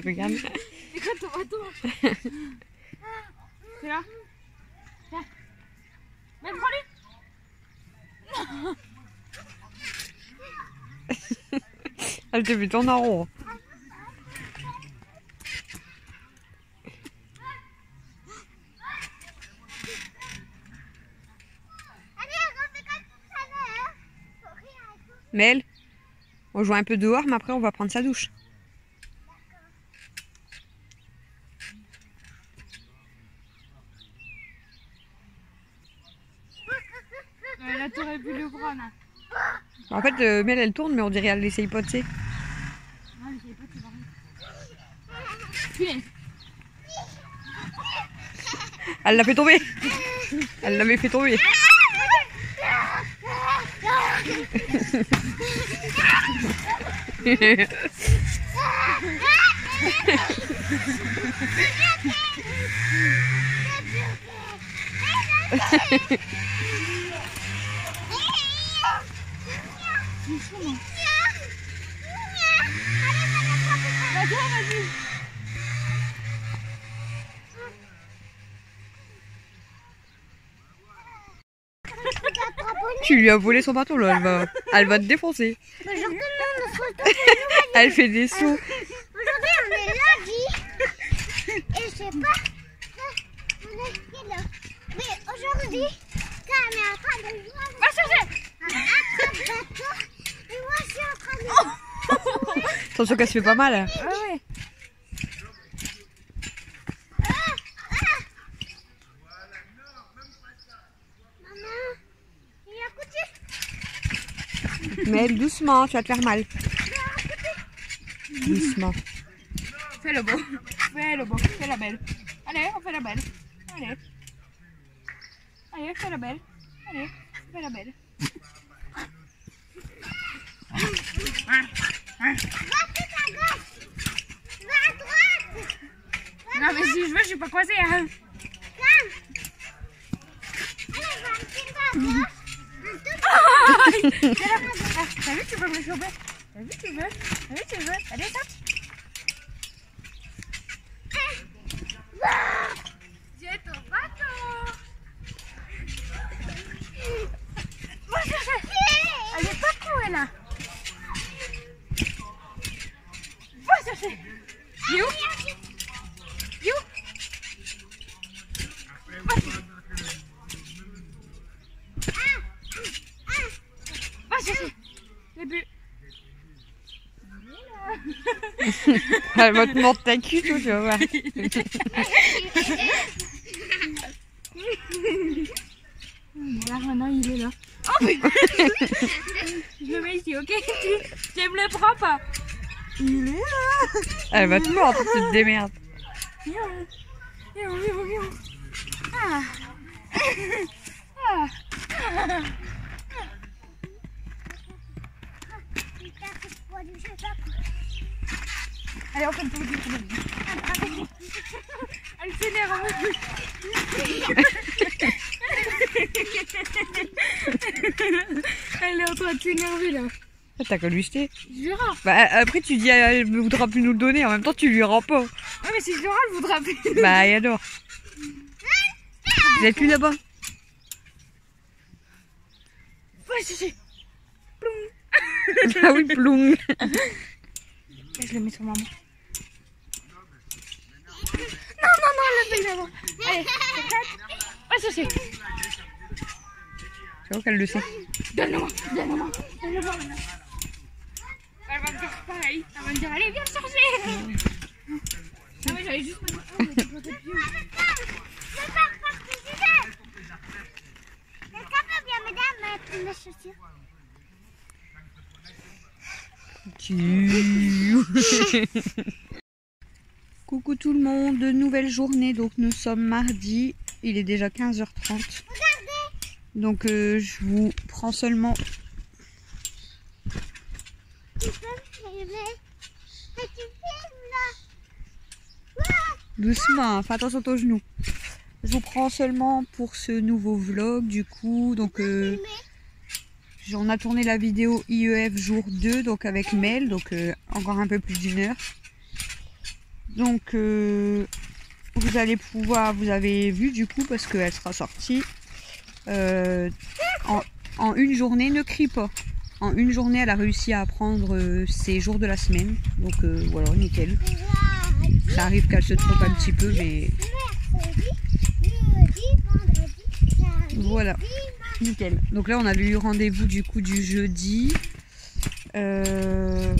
Regarde. C'est quoi ton bateau? C'est là. Tiens. Mais prends-le. Elle te fait tourner en rond. Mel, on joue un peu dehors, mais après on va prendre sa douche. Là, t'aurais pu le prendre. En fait, Mel, elle tourne, mais on dirait qu'elle essaye pas, tu sais. Non, j'essaye pas de se barrer. Elle l'a fait tomber. Elle l'avait fait tomber. Tu lui as volé son bateau là, elle va te défoncer. Elle fait des sauts. Aujourd'hui on est lundi et je sais pas on est qui là. Mais aujourd'hui quand on est en train de jouer avec un bateau et moi je suis en train de Attention qu'elle se fait pas mal. Ah ouais. Mais doucement, tu vas te faire mal. Doucement. Fais le beau. Fais le beau. Fais la belle. Allez, on fait la belle. Allez. Allez, fais la belle. Allez, fais la belle. Va tout à gauche. Va à droite. Non mais si je veux, je suis pas coincée hein. Calme. Allez, va un petit peu à gauche. T'as vu, tu peux me choper. T'as vu, tu veux. T'as vu, tu veux. Allez, saute. J'ai ton bateau. Va chercher. Elle est pas cool, elle. Va chercher. You. You. Va chercher. Les bulles. Elle va te mordre ta cul, toi, tu vas voir. Là, maintenant, il est là. Oh, mais... je le mets ici, ok? Tu me le prends pas? Il est là. Elle va te mordre, tu te démerdes. Viens. Ah. Ah. Allez, on fait le tour du coup. Elle s'énerve. Elle est en train de s'énerver là. T'as qu'à lui jeter. Je lui rends. Bah, après, tu dis, elle ne voudra plus nous le donner. En même temps, tu lui rends pas. Ouais, mais si je lui rends, elle voudra plus. Bah, et alors? Vous êtes plus là-bas? Va chercher. Ploum. Ah oui, ploum. Je le mets sur maman. Non, elle le fait d'abord. Allez, va chercher. C'est vrai qu'elle le sait. Donne-le-moi. Elle va me faire pareil. Elle va me dire, allez, viens le chercher. Ah ouais, j'allais juste me dire, oh, mais t'es pas vieux. Je pars parce que je vais. Est-ce qu'on peut bien, mesdames? Coucou tout le monde, nouvelle journée, donc nous sommes mardi, il est déjà 15h30. Regardez. Donc je vous prends seulement... Tu peux me filmer? Mais tu filmes là. Doucement, fais attention à ton genou. Je vous prends seulement pour ce nouveau vlog du coup, donc on a tourné la vidéo IEF jour 2, donc avec Mel, donc encore un peu plus d'1 heure. Donc vous allez pouvoir, vous avez vu du coup parce qu'elle sera sortie en une journée, ne crie pas. En une journée elle a réussi à apprendre ses jours de la semaine, donc voilà, nickel. Ça arrive qu'elle se trompe un petit peu mais voilà, nickel. Donc là on avait eu rendez-vous du coup du jeudi. Le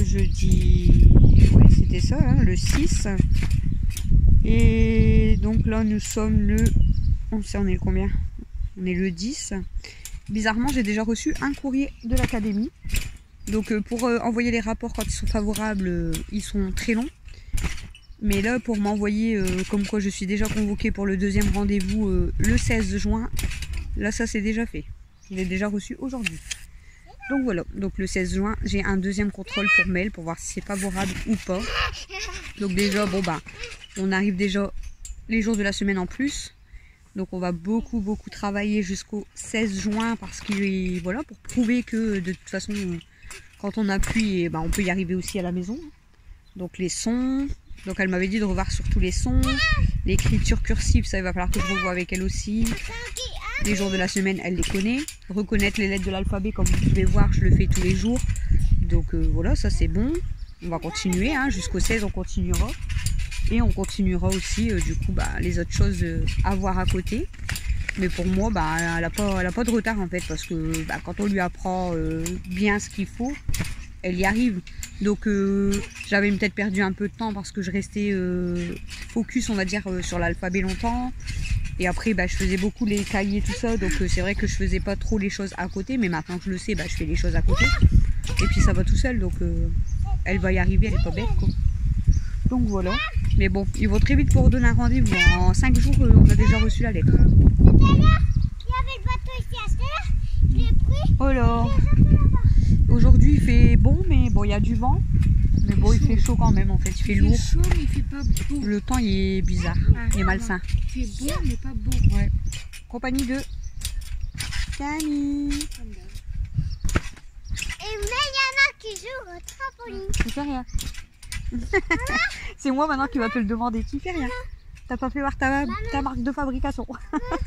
jeudi, oui c'était ça, hein, le 6. Et donc là nous sommes le... On est le combien? On est le 10. Bizarrement j'ai déjà reçu un courrier de l'académie. Donc pour envoyer les rapports quand ils sont favorables, ils sont très longs. Mais là pour m'envoyer comme quoi je suis déjà convoquée pour le deuxième rendez-vous le 16 juin, là ça c'est déjà fait. Je l'ai déjà reçu aujourd'hui. Donc voilà, donc le 16 juin, j'ai un deuxième contrôle pour Mel pour voir si c'est favorable ou pas. Donc déjà, bon bah, on arrive déjà les jours de la semaine en plus. Donc on va beaucoup travailler jusqu'au 16 juin parce que voilà, pour prouver que de toute façon, quand on appuie, on peut y arriver aussi à la maison. Donc les sons, donc elle m'avait dit de revoir surtout les sons, l'écriture cursive, ça il va falloir que je revoie avec elle aussi. Les jours de la semaine, elle les connaît. Reconnaître les lettres de l'alphabet, comme vous pouvez voir, je le fais tous les jours. Donc voilà, ça c'est bon. On va continuer, hein, jusqu'au 16 on continuera. Et on continuera aussi du coup les autres choses à voir à côté. Mais pour moi, elle a pas de retard en fait, parce que quand on lui apprend bien ce qu'il faut, elle y arrive. Donc j'avais peut-être perdu un peu de temps parce que je restais focus, on va dire, sur l'alphabet longtemps. Et après, je faisais beaucoup les cahiers, tout ça. Donc c'est vrai que je faisais pas trop les choses à côté. Mais maintenant que je le sais, je fais les choses à côté. Et puis ça va tout seul. Donc elle va y arriver, elle est pas bête, quoi. Donc voilà. Mais bon, ils vont très vite pour donner un rendez-vous. En 5 jours, on a déjà reçu la lettre. Tout à l'heure, il y avait le bateau ici à terre. Je l'ai pris. Oh là. Aujourd'hui, il fait bon, mais bon, il y a du vent. Mais bon, il fait chaud quand même en fait. Il fait lourd. Il fait chaud, mais il fait pas beau. Le temps, il est bizarre. Il est malsain. Il fait beau, mais pas beau. Ouais. Compagnie de Camille. Et mais il y en a qui jouent au trampoline. Tu fais rien. C'est moi maintenant qui va te le demander. Tu fais rien. T'as pas fait voir ta marque de fabrication. Maman,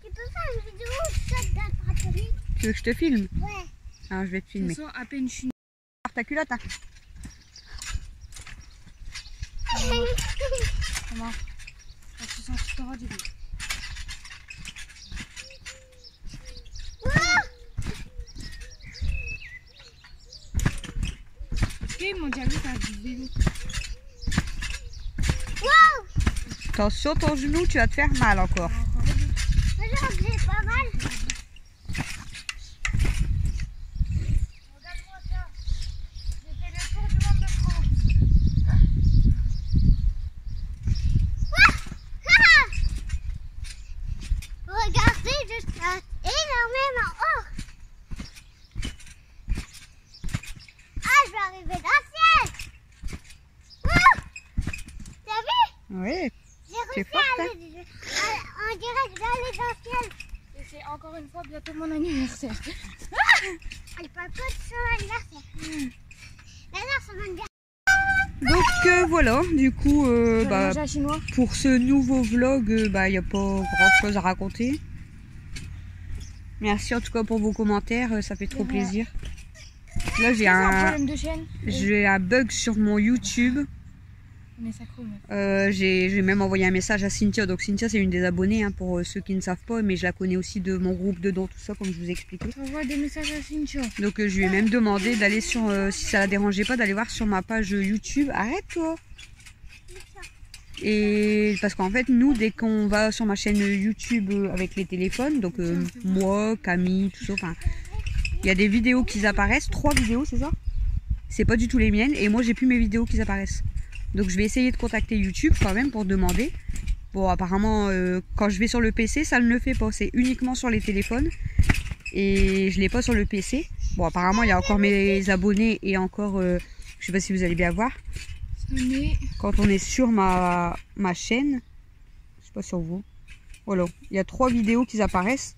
tu peux faire une vidéo où je saute d'un trampoline? Tu veux que je te filme? Ouais. Alors je vais te filmer. Ça sent à peine chine. Ta culotte, hein. Comment? Tu sens que tu t'auras du coup. Ils m'ont déjà vu faire du vélo. Attention, ton genou, tu vas te faire mal encore. Regarde, j'ai pas mal. Regarde-moi ça. J'ai fait le tour du monde de France. Regardez, je saute énormément haut. Ah, je vais arriver dans le ciel. T'as vu? Oui. J'ai C'est réussi fort, à aller en direct d'aller dans le ciel. Et c'est encore une fois bientôt mon anniversaire. Elle parle pas de son anniversaire. Maintenant, son anniversaire. Donc voilà, du coup, Manger à chinois. pour ce nouveau vlog, il n'y a pas grand chose à raconter. Merci en tout cas pour vos commentaires, ça fait trop plaisir. Là j'ai problème de chaîne. j'ai un bug sur mon YouTube. On est sacro, meuf. J'ai même envoyé un message à Cynthia. Donc Cynthia c'est une des abonnées, hein, pour ceux qui ne savent pas, mais je la connais aussi de mon groupe de dons, tout ça, comme je vous ai expliqué. T'envoies des messages à Cynthia. Donc je lui ai même demandé d'aller sur, si ça la dérangeait pas, d'aller voir sur ma page YouTube. Arrête toi. Et parce qu'en fait, nous, dès qu'on va sur ma chaîne YouTube avec les téléphones, donc moi, Camille, tout ça, enfin, il y a des vidéos qui apparaissent, 3 vidéos, c'est ça? C'est pas du tout les miennes, et moi, j'ai plus mes vidéos qui apparaissent. Donc, je vais essayer de contacter YouTube quand même pour demander. Bon, apparemment, quand je vais sur le PC, ça ne le fait pas. C'est uniquement sur les téléphones. Et je l'ai pas sur le PC. Bon, apparemment, il y a encore mes abonnés et encore, je sais pas si vous allez bien voir. Quand on est sur ma chaîne, je sais pas sur vous. Voilà, il y a 3 vidéos qui apparaissent.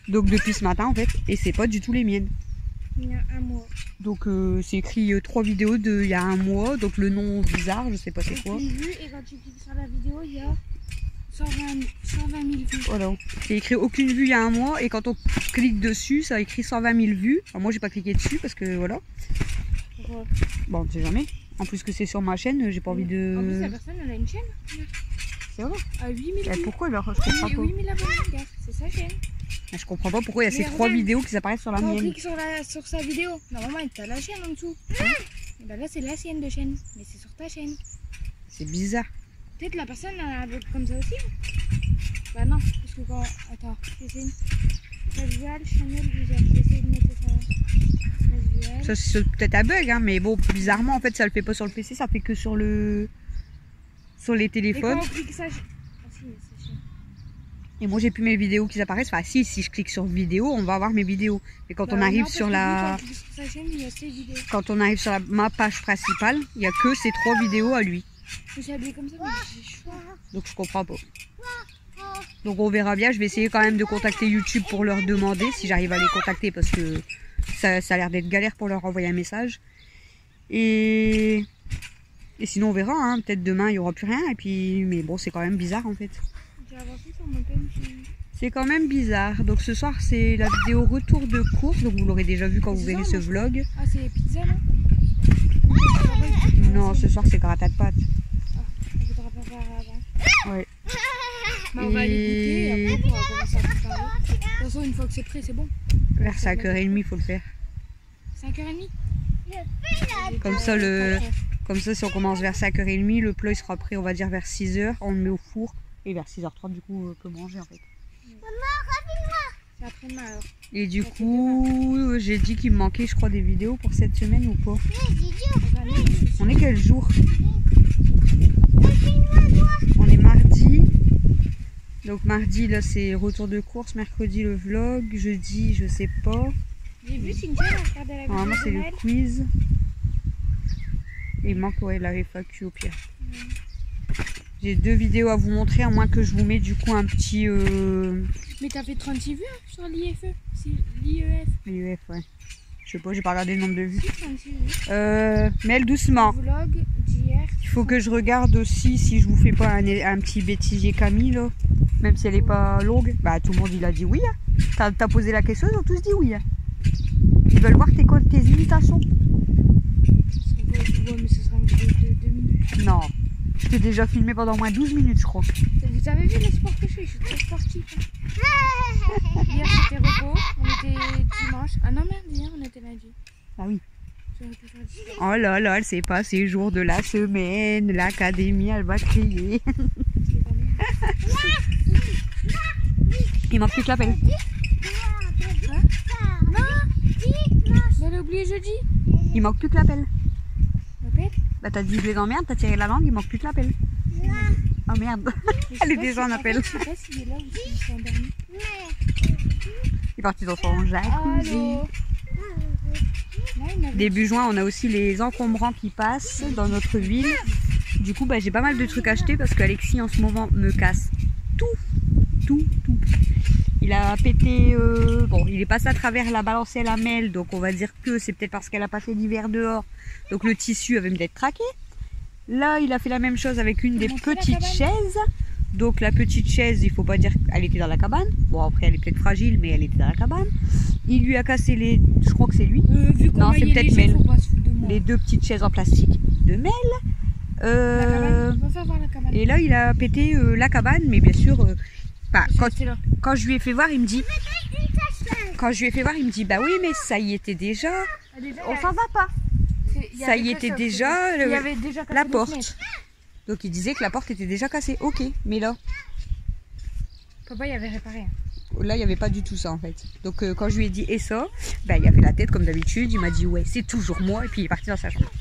Donc depuis ce matin en fait, et c'est pas du tout les miennes. Il y a un mois. Donc c'est écrit 3 vidéos il y a un mois, donc le nom bizarre, je sais pas c'est quoi. Et quand tu cliques sur la vidéo, il y a 120 000 vues. Voilà, c'est écrit aucune vue il y a un mois, et quand on clique dessus, ça écrit 120 000 vues. Alors, moi j'ai pas cliqué dessus parce que voilà. Pourquoi? Bon, on sait jamais. En plus que c'est sur ma chaîne, j'ai pas envie de... En plus la personne elle a une chaîne. C'est vrai. À 8 000 vues. Pourquoi alors? Je comprends pas. 8 000 abonnés, regarde, c'est sa chaîne. Je comprends pas pourquoi il y a ces Mais 3 regarde. vidéos qui apparaissent sur la Quand on mienne. clique sur sa vidéo, normalement il t'a la chaîne en dessous. Et ben là c'est la sienne de chaîne, mais c'est sur ta chaîne. C'est bizarre. Peut-être la personne elle a un vote comme ça aussi. Bah non, parce que quand... Attends, j'essaie... Casual, channel, user. J'essaie de mettre ça... Casual. Ça c'est peut-être un bug, hein, mais bon, bizarrement en fait ça le fait pas sur le PC, ça fait que sur les Et téléphones. quand on clique ça... Ah si, mais c'est chiant. Et moi j'ai plus mes vidéos qui apparaissent. Enfin si je clique sur vidéo, on va avoir mes vidéos. Mais quand on Bah arrive non, sur parce que la... quand on clique sur sa chaîne, il y a ses vidéos. Quand on arrive sur ma page principale, il y a que ces 3 vidéos à lui. Je suis habillée comme ça, mais j'ai chaud. Donc je comprends pas. Donc on verra bien, je vais essayer quand même de contacter YouTube pour leur demander si j'arrive à les contacter parce que ça a l'air d'être galère pour leur envoyer un message. Et sinon on verra, hein. Peut-être demain il n'y aura plus rien. Et puis, mais bon, c'est quand même bizarre en fait. J'ai avancé sur mon pen. C'est quand même bizarre. Donc ce soir c'est la vidéo retour de course. Donc vous l'aurez déjà vu quand vous verrez ce vlog. Ah c'est les pizzas là? Non, ce soir c'est gratin de pâtes. Ah, on voudra pas faire avant. Ouais. Bah, on va aller goûter et après on va commencer à préparer. De toute façon une fois que c'est prêt c'est bon. Vers 5h30 il faut le faire. 5h30. Comme ça, si on commence vers 5h30, le plat il sera prêt, on va dire vers 6h, on le met au four et vers 6h30 du coup on peut manger en fait. C'est après-demain alors. Et du coup, j'ai dit qu'il me manquait je crois des vidéos pour cette semaine ou pas. On est quel jour? On est mardi. Donc mardi là c'est retour de course, mercredi le vlog, jeudi je sais pas. J'ai vu Cynthia regarder la vidéo. Normalement c'est de le Noël. quiz. Et il manque ouais, la FAQ au pire. J'ai 2 vidéos à vous montrer, à moins que je vous mette du coup un petit Mais t'as fait 36 vues hein, sur l'IFE, l'IEF. l'IEF, ouais. Je sais pas, j'ai pas regardé le nombre de vues. Si, 36 vues. Mais doucement. Vlog d'hier. Il faut que je regarde aussi si je vous fais pas un petit bêtisier Camille là. Même si elle est pas longue. Bah tout le monde il a dit oui. Hein. T'as posé la question, ils ont tous dit oui. Hein. Ils veulent voir tes imitations. Ouais, mais ce sera une vidéo de 2 minutes. Non. Je t'ai déjà filmé pendant moins 12 minutes je crois. Vous avez vu le sport que je fais? Je suis très sportif. Hein. Hier c'était repos, on était dimanche. Ah non merde, hier on était lundi. Ah oui. J'aurais pu faire du sport. Oh là là, elle sait pas ces jours de la semaine. L'académie, elle va crier. C'est pas bien. Il manque plus que l'appel. J'allais oublier jeudi. Il manque plus que l'appel. M'appelle? Bah t'as dit je les emmerde, t'as tiré la langue, il manque plus que l'appel. Oh merde. Elle est déjà en appel. Je sais pas s'il est là ou s'il s'est endormi. Il est parti dans son jacuzzi. Allô? Là, il m'avait Début juin, on a aussi les encombrants qui passent dans notre ville. Du coup, bah, j'ai pas mal de trucs à acheter parce qu'Alexis en ce moment me casse tout. Il a pété, bon, il est passé à travers la balancière lamelle, donc on va dire que c'est peut-être parce qu'elle a passé l'hiver dehors. Donc le tissu avait peut-être craqué. Là, il a fait la même chose avec une des petites chaises. Donc la petite chaise, il faut pas dire qu'elle était dans la cabane. Bon, après, elle est peut-être fragile, mais elle était dans la cabane. Il lui a cassé les... Je crois que c'est lui. vu Non, c'est peut-être Mel. Faut pas se foutre de moi. Les 2 petites chaises en plastique de Mel. La cabane, on peut faire voir la cabane. Et là, il a pété la cabane, mais bien sûr, bah, C'est là. quand je lui ai fait voir, il me dit... Quand je lui ai fait voir, il me dit, bah oui, mais ça y était déjà. On s'en va pas. Ça y était déjà, Il y avait déjà la cassé porte. des fenêtres. Donc il disait que la porte était déjà cassée. Ok, mais là, Papa, il avait réparé. là il n'y avait pas du tout ça en fait. Donc quand je lui ai dit et ça, ben, il a fait la tête comme d'habitude. Il m'a dit ouais, c'est toujours moi. Et puis il est parti dans sa chambre.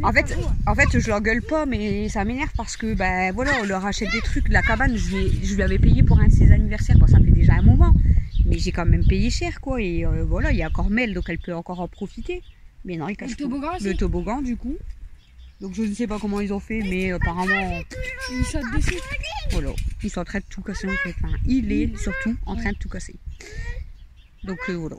En fait, je l'engueule pas, mais ça m'énerve parce que ben voilà, on leur achète des trucs. La cabane, je lui avais payé pour un de ses anniversaires. Bon, ça fait déjà un moment, mais j'ai quand même payé cher quoi. Et voilà, il y a encore Mel, donc elle peut encore en profiter. Mais non, il cache tout. Le toboggan du coup. Donc je ne sais pas comment ils ont fait, mais apparemment Ils sautent dessus. voilà, ils sont en train de tout casser en fait. Enfin, il est surtout en train de tout casser. Donc voilà.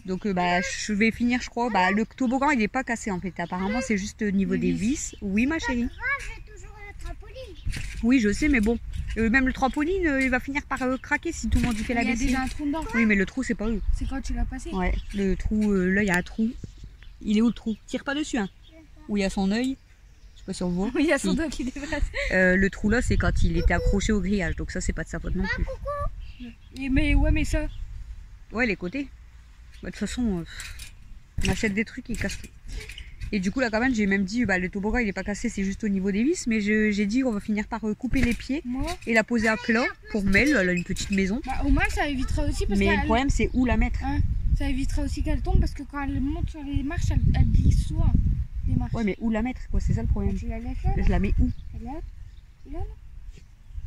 Donc bah, je vais finir je crois. Bah, le toboggan il n'est pas cassé en fait. Apparemment c'est juste au niveau des vis. Oui ma chérie. J'ai toujours le trampoline. Oui je sais mais bon. Même le trampoline il va finir par craquer si tout le monde y fait la Il y a lessive. déjà un trou dedans. Oui mais le trou c'est pas eux. C'est quand tu l'as passé. Ouais, le trou, là il y a un trou. Il est où le trou? Tire pas dessus hein. Où il y a son œil. Je sais pas si on voit. Il y a son doigt qui dépasse. Le trou là c'est quand il était accroché au grillage. Donc ça c'est pas de sa faute non plus. Mais ça. Ouais les côtés. Bah, de toute façon, on achète des trucs, ils cassent tout. Et du coup, la cabane, j'ai même dit, bah, le toboggan, il est pas cassé, c'est juste au niveau des vis. Mais j'ai dit, on va finir par couper les pieds et la poser à plat pour Mel. Elle a une petite maison. Bah, au moins, ça évitera aussi. Parce mais le problème, c'est où la mettre. Hein, ça évitera aussi qu'elle tombe parce que quand elle monte sur les marches, elle glisse souvent. Les marches. Ouais, mais où la mettre, quoi, c'est ça le problème. Tu la laisses là, je la mets où? Là.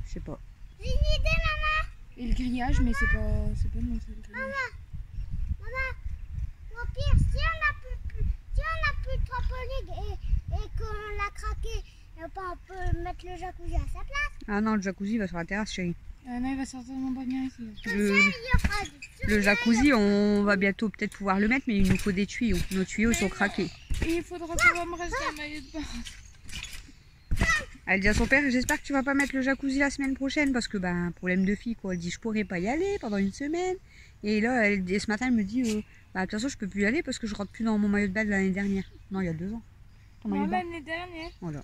Je sais pas. J'ai une idée, maman. Et le grillage, mais c'est pas non, c'est le grillage. Au pire, si on a plus de trampoline et qu'on l'a craqué, on peut mettre le jacuzzi à sa place. Ah non, le jacuzzi va sur la terrasse, chérie. Ah non, il va certainement pas venir ici. Le jacuzzi, on va bientôt peut-être pouvoir le mettre, mais il nous faut des tuyaux. Nos tuyaux sont craqués. Et il faudra qu'on va me rester un maillot de bain. Elle dit à son père, j'espère que tu vas pas mettre le jacuzzi la semaine prochaine parce que ben problème de fille quoi. Elle dit je pourrais pas y aller pendant une semaine. Et là ce matin elle me dit bah de toute façon je peux plus y aller parce que je rentre plus dans mon maillot de bain de l'année dernière. Non il y a 2 ans. Non l'année dernière. Voilà.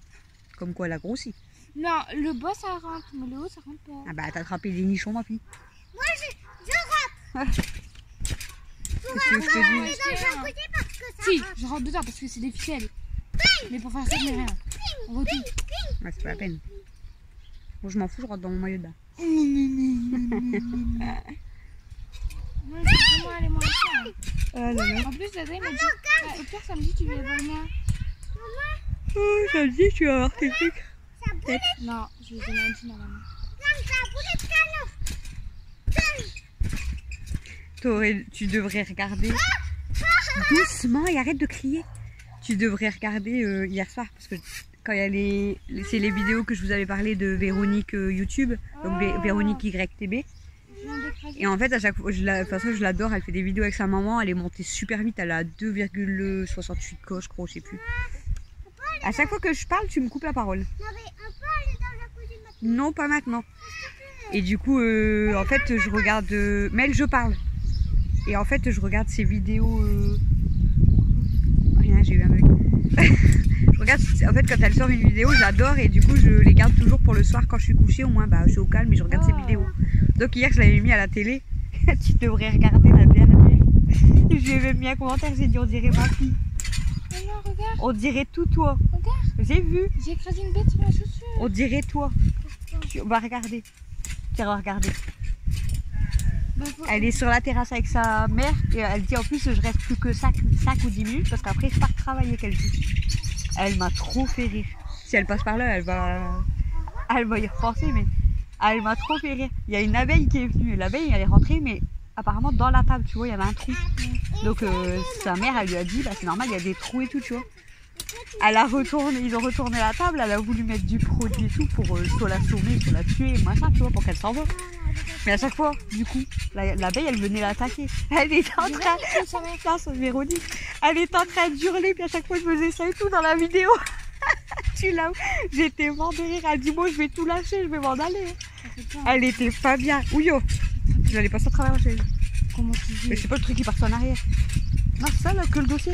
Comme quoi elle a grossi. Non le bas ça rentre mais le haut ça rentre pas. Ah bah t'as attrapé des nichons ma fille. Moi je rentre. Qu'est-ce que je te dis? Si je rentre dedans parce que c'est des ficelles. Mais pour faire ça, je n'ai rien. On va tout. Ouais, c'est pas la peine. Bon, je m'en fous, je rentre dans mon maillot de bain. Non, c'est moi aller moins cher. Ah là là. En plus, la dame m'a dit au pire, samedi, tu viens venir. Oh, samedi, tu vas avoir tes trucs. Non, je vais donner un petit normalement. Tu devrais regarder doucement et arrête de crier. Tu devrais regarder hier soir parce que quand il y a c'est les vidéos que je vous avais parlé de Véronique YouTube, donc Véronique YTB. Et en fait à chaque fois, de toute façon je l'adore, elle fait des vidéos avec sa maman, elle est montée super vite, elle a 2,68 coches, je crois, je sais plus. À chaque fois que je parle, tu me coupes la parole. Non, pas maintenant. Et du coup, en fait, je regarde. Mel, je parle. Et en fait, je regarde ses vidéos. Rien, j'ai eu un bug. Je regarde. En fait, quand elle sort une vidéo, j'adore. Et du coup, je les garde toujours pour le soir quand je suis couchée. Au moins, bah, je suis au calme et je regarde ses vidéos. Donc, hier, je l'avais mis à la télé. Tu devrais regarder la dernière. Je lui ai même mis un commentaire. J'ai dit, on dirait ma fille. Non, regarde. On dirait tout toi. Regarde. J'ai vu. J'ai écrasé une bête sur ma chaussure. On dirait toi. On va regarder. Tu vas regarder. Bah, elle est sur la terrasse avec sa mère et elle dit en plus je reste plus que 5 ou 10 minutes parce qu'après je pars travailler qu'elle dit. Elle m'a trop fait rire. Si elle passe par là, elle va y repenser mais elle m'a trop fait rire. Il y a une abeille qui est venue. L'abeille elle est rentrée mais apparemment dans la table, tu vois, il y avait un trou. Donc sa mère elle lui a dit bah c'est normal, il y a des trous et tout, tu vois. Elle a retourné, ils ont retourné la table, elle a voulu mettre du produit et tout pour soit la sauver, soit la tuer, machin, tu vois, pour qu'elle s'en va. Mais à chaque fois, du coup, l'abeille, elle venait l'attaquer. Elle était en train, Véronique, elle était en train d'hurler, puis à chaque fois, je faisais ça et tout dans la vidéo. Tu l'as, j'étais mort de rire. Elle dit, moi, je vais tout lâcher, je vais m'en aller. Elle était pas bien. Ouyo, je vais aller passer à travers la chaise. Comment tu dis? Mais c'est pas le truc qui part en arrière. Non, c'est ça, là, que le dossier.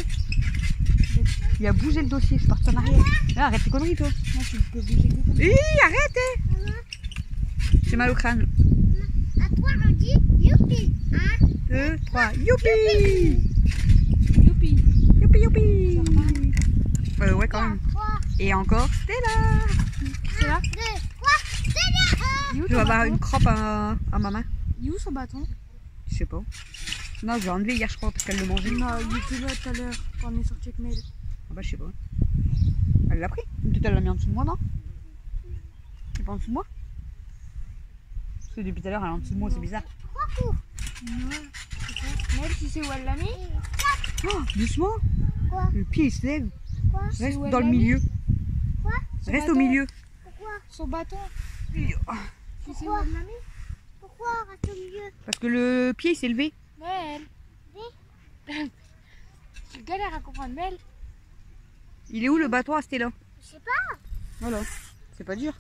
Il a bougé le dossier, je pars en arrière. Là, arrête tes conneries, toi. Non, tu peux bouger. Oui, arrête, hein. J'ai mal au crâne. À 3, on dit youpi. 1, 2, 3, youpi. Youpi. Youpi, youpi. Ouais, quand même. Et encore Stella. C'est là. Je vais avoir une crampe à ma main. Il est où son bâton? Je sais pas. Non, je l'ai enlevé hier, je crois, parce qu'elle le mangeait. Non, il était là tout à l'heure quand on est sorti avec Mel. Ah bah, je sais pas. Elle l'a pris. Peut-être elle l'a mis en dessous de moi, non? C'est pas en dessous de moi? Parce que depuis tout à l'heure, elle est en dessous de moi, c'est bizarre. Non, c'est ça. Mel, tu sais où elle l'a mis? Oh, doucement. Quoi? Le pied, il se lève. Quoi? Reste où elle dans le l'a mis? milieu. Quoi? Reste bâton. au milieu. Pourquoi? Son bâton. Tu sais où Pourquoi? elle l'a mis? Pourquoi reste au milieu? Parce que le pied, il s'est levé. Mel. Tu galères à comprendre Mel. Il est où le bâton à Stella? Je sais pas. Voilà. C'est pas dur.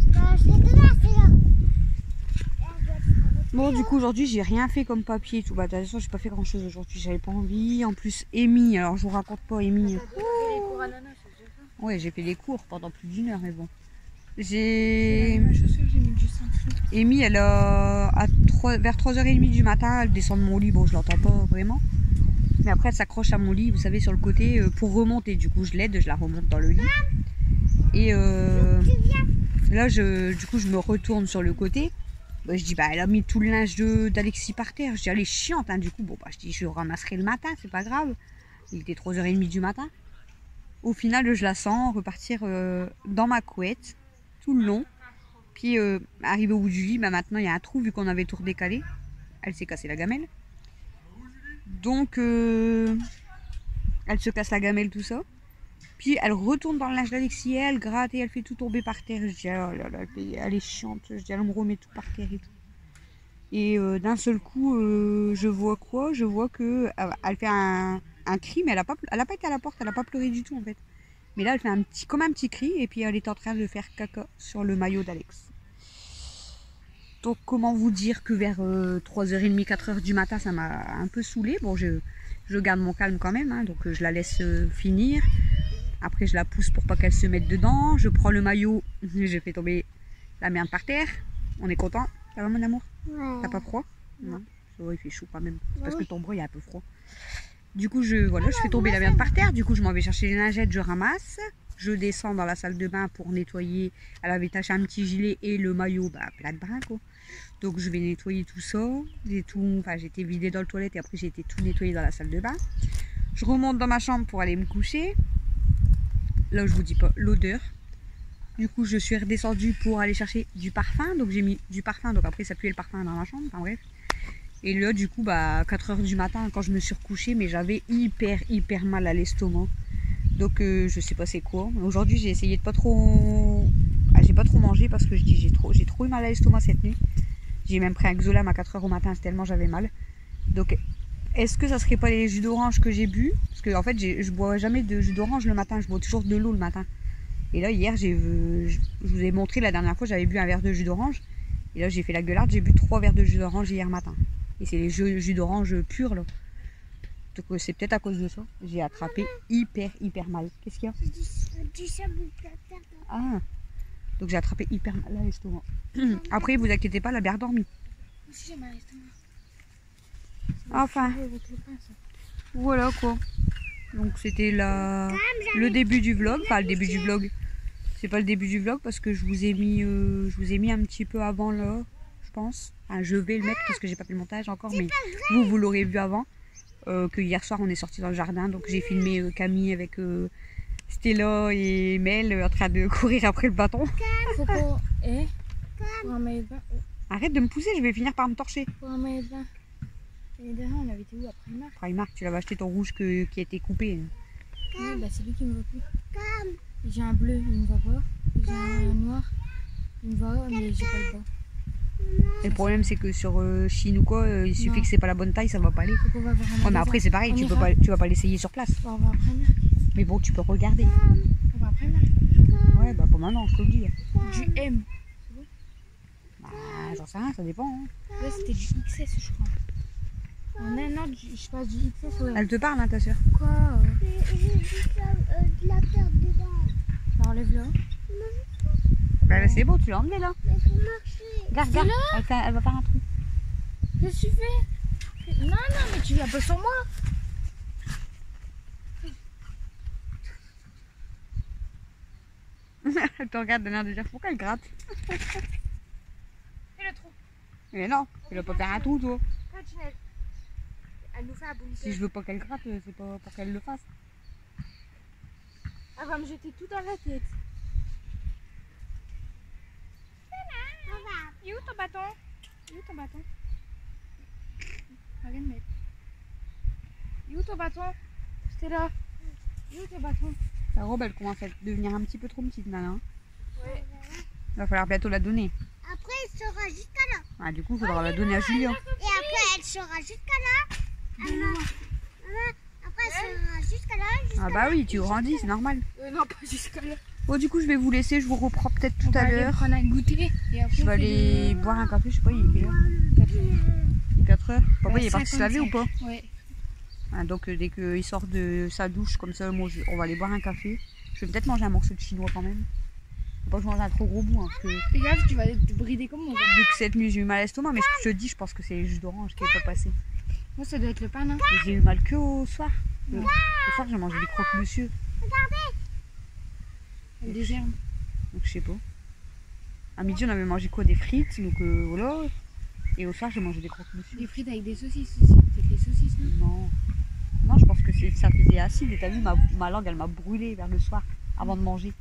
Bah, je l'ai donné à Stella. Bon, du coup, aujourd'hui, j'ai rien fait comme papier et tout. Bah, de toute façon, j'ai pas fait grand chose aujourd'hui. J'avais pas envie. En plus, Amy, alors je vous raconte pas, Amy. Ouais, j'ai fait des cours pendant plus d'1 heure, mais bon. Amy, elle a vers 3h30 du matin, elle descend de mon lit. Bon, je l'entends pas vraiment. Mais après, elle s'accroche à mon lit, vous savez, sur le côté pour remonter. Du coup, je l'aide, je la remonte dans le lit. Et là, du coup, je me retourne sur le côté. Bah, je dis, bah, elle a mis tout le linge d'Alexis par terre. Je dis, elle est chiante, hein. Du coup, bon, bah, je dis, je le ramasserai le matin, c'est pas grave. Il était 3h30 du matin. Au final, je la sens repartir dans ma couette tout le long. Puis, arrivé au bout du lit, bah, maintenant, il y a un trou vu qu'on avait tout redécalé. Elle s'est cassée la gamelle. Donc, elle se casse la gamelle, tout ça. Puis, elle retourne dans le linge d'Alexis, elle gratte et elle fait tout tomber par terre. Je dis, oh là là, elle est chiante. Je dis, elle me remet tout par terre et tout. Et d'un seul coup, je vois quoi? Je vois que elle fait un cri, mais elle a pas été à la porte, elle a pas pleuré du tout en fait. Mais là, elle fait comme un petit cri et puis elle est en train de faire caca sur le maillot d'Alex. Donc, comment vous dire que vers 3h30, 4h du matin, ça m'a un peu saoulée. Bon, je garde mon calme quand même, hein, donc je la laisse finir. Après, je la pousse pour pas qu'elle se mette dedans. Je prends le maillot, je fais tomber la merde par terre. On est content. Ça va, mon amour? Ouais. T'as pas froid? Non. Ça va, il fait chaud quand même. Parce que Oui. ton bras, il est un peu froid. Du coup, je fais tomber la merde par terre. Du coup, je m'en vais chercher les lingettes, je ramasse. Je descends dans la salle de bain pour nettoyer. Elle avait taché un petit gilet et le maillot, bah, plein de brins, quoi. Donc, je vais nettoyer tout ça. J'étais vidée dans le toilette et après, j'ai été tout nettoyé dans la salle de bain. Je remonte dans ma chambre pour aller me coucher. Là, je vous dis pas l'odeur. Du coup, je suis redescendue pour aller chercher du parfum. Donc, j'ai mis du parfum. Donc, après, ça puait le parfum dans la chambre. Enfin, bref. Et là, du coup, bah, 4h du matin, quand je me suis recouchée, mais j'avais hyper mal à l'estomac. Donc, je sais pas c'est quoi. Aujourd'hui, j'ai essayé de pas trop... j'ai pas trop mangé parce que je dis j'ai trop eu mal à l'estomac cette nuit. J'ai même pris un Xolam à 4h au matin, tellement j'avais mal. Donc, est-ce que ça serait pas les jus d'orange que j'ai bu? Parce que en fait, je bois jamais de jus d'orange le matin, je bois toujours de l'eau le matin. Et là, hier, je vous ai montré la dernière fois, j'avais bu un verre de jus d'orange. Et là, j'ai fait la gueularde, j'ai bu 3 verres de jus d'orange hier matin. Et c'est les jus d'orange purs, là. Donc, c'est peut-être à cause de ça. J'ai attrapé hyper mal. Qu'est-ce qu'il y a? Du sable platin. Ah. Donc, j'ai attrapé hyper mal à l'estomac. Après, vous inquiétez pas, elle a bien dormi. Aussi, j'ai mal à l'estomac. Enfin, Avec le pain, ça. voilà quoi. Donc, c'était le début du vlog. Enfin, le début du vlog. C'est pas le début du vlog parce que je vous ai mis un petit peu avant là, je pense. Enfin, je vais le mettre parce que j'ai pas fait le montage encore, mais vous l'aurez vu avant. Que hier soir on est sorti dans le jardin, donc j'ai filmé Camille avec Stella et Mel en train de courir après le bâton. Faut qu'on... Pour un maillot de bain. Arrête de me pousser, je vais finir par me torcher. Pour un maillot de bain. Et derrière, on avait été où après Primark? Primark, tu l'avais acheté ton rouge qui a été coupé. Oui, bah c'est lui qui me va plus. J'ai un bleu, il me va pas. J'ai un noir, il me va, mais j'ai pas le bas. Et le problème c'est que sur Chine ou quoi, il suffit Non. que c'est pas la bonne taille, ça va pas aller. Faut qu'on va voir un Ouais, mais magasin. après c'est pareil, On tu ira. vas pas l'essayer sur place. On va à Primark. Mais bon, tu peux regarder. On va à Primark. Ouais, bah pas maintenant, je te le dis. Du M. Bah, j'en sais rien, ça dépend. Hein. Là, c'était du XS, je crois. En un an, je passe du XS au M. Elle te parle, hein, ta soeur. Quoi J'ai de la terre dedans. Bah, enlève-le. Bah là, c'est bon, tu l'as enlevé là. Mais faut marcher. Regarde, elle va faire un trou. Qu'est-ce que tu fais? Non, mais tu viens pas sur moi. Elle te regarde d'un air de dire pourquoi elle gratte. Fais le trou. Mais non, tu vas pas faire un trou toi. Continue. Elle nous fait un boum. Si je veux pas qu'elle gratte, c'est pas pour qu'elle le fasse. Elle va me jeter tout dans la tête. Il est où ton bâton? Il est où ton bâton? Regarde, mec. Il est où ton bâton? C'était là. Il est où ton bâton? Ta robe, elle commence à devenir un petit peu trop petite, Nana. Ouais. Il va falloir bientôt la donner. Après, elle sera jusqu'à là. Ah, du coup, il faudra la donner à Julien. Et après, elle sera jusqu'à là. Maman, après, elle sera jusqu'à là. Ah bah oui, tu grandis, c'est normal. Non, pas jusqu'à là. Bon, du coup, je vais vous laisser. Je vous reprends peut-être tout On va à aller l'heure. prendre un goûter. Et après, Je vais aller boire un café. Je sais pas, il est quelle heure? Il est 4 heures. Papa, il est parti se laver ou pas? Ouais. Ah, donc, dès qu'il sort de sa douche, comme ça, moi, on va aller boire un café. Je vais peut-être manger un morceau de chinois quand même. Faut pas que je mange un trop gros bout. Hein, parce que Fais gaffe, tu vas te brider comme moi. vu que cette nuit, j'ai eu mal à l'estomac. Mais je te dis, je pense que c'est les jus d'orange qui n'est pas passé. Moi, ça doit être le pain, non? Mais j'ai eu mal que au soir. Au soir, j'ai mangé des croque-monsieur. Avec des germes. Donc, je sais pas. À midi, on avait mangé quoi? Des frites. Donc, voilà. Et au soir, j'ai mangé des croque-monsieur. Des frites avec des saucisses aussi. Peut-être les saucisses, non? Non. Non, je pense que ça faisait acide. Et t'as vu, ma langue, elle m'a brûlé vers le soir avant de manger.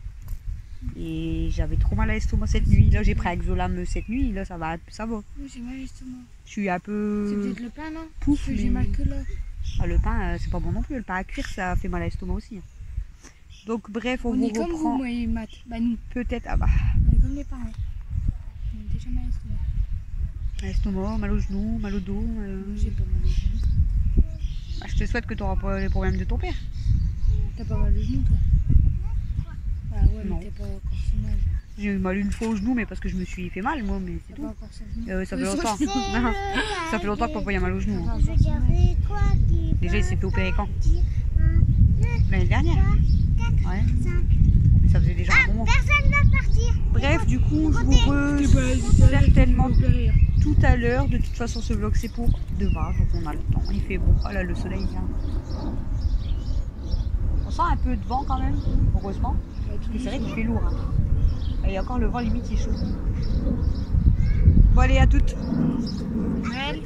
Et j'avais trop mal à l'estomac cette nuit. Là, j'ai pris Axolam cette nuit. Là, ça va. Oui, j'ai mal à l'estomac. Je suis un C'est peu peut-être le pain, non? pouf. Parce que j'ai mais- mal que là. Ah, le pain, c'est pas bon non plus. Le pain à cuire, ça fait mal à l'estomac aussi. Donc, bref, on On vous est comme vous, reprend moi et Matt. Bah, nous. peut-être. Ah bah, On est comme les parents. On a déjà mal à l'estomac. à l'estomac, mal au genou, mal au dos. Moi, j'ai pas mal au genou. Bah, je te souhaite que tu n'auras pas les problèmes de ton père. T'as pas mal au genou, toi? Ah ouais, Non. mais t'es pas encore son âge. J'ai eu mal une fois au genou, mais parce que je me suis fait mal, moi, mais c'est T'as pas tout. encore son genou. Ça fait Oui, longtemps. son Non, ça fait longtemps que papa il a mal au genou. hein. Je dirais quoi qui Déjà, il s'est fait opérer quand? dire 1, 2, L'année dernière. 4, Ouais, 5. mais ça faisait déjà un moment. Personne va partir. Bref, du coup, je vous re certainement tout à l'heure. De toute façon, ce vlog, c'est pour demain, donc on a le temps. Il fait beau. Oh là, le soleil vient. On sent un peu de vent quand même, heureusement. Parce que c'est vrai qu'il fait lourd. Hein. Et encore le vent, limite, il est chaud. Bon, allez, à toutes. Noël.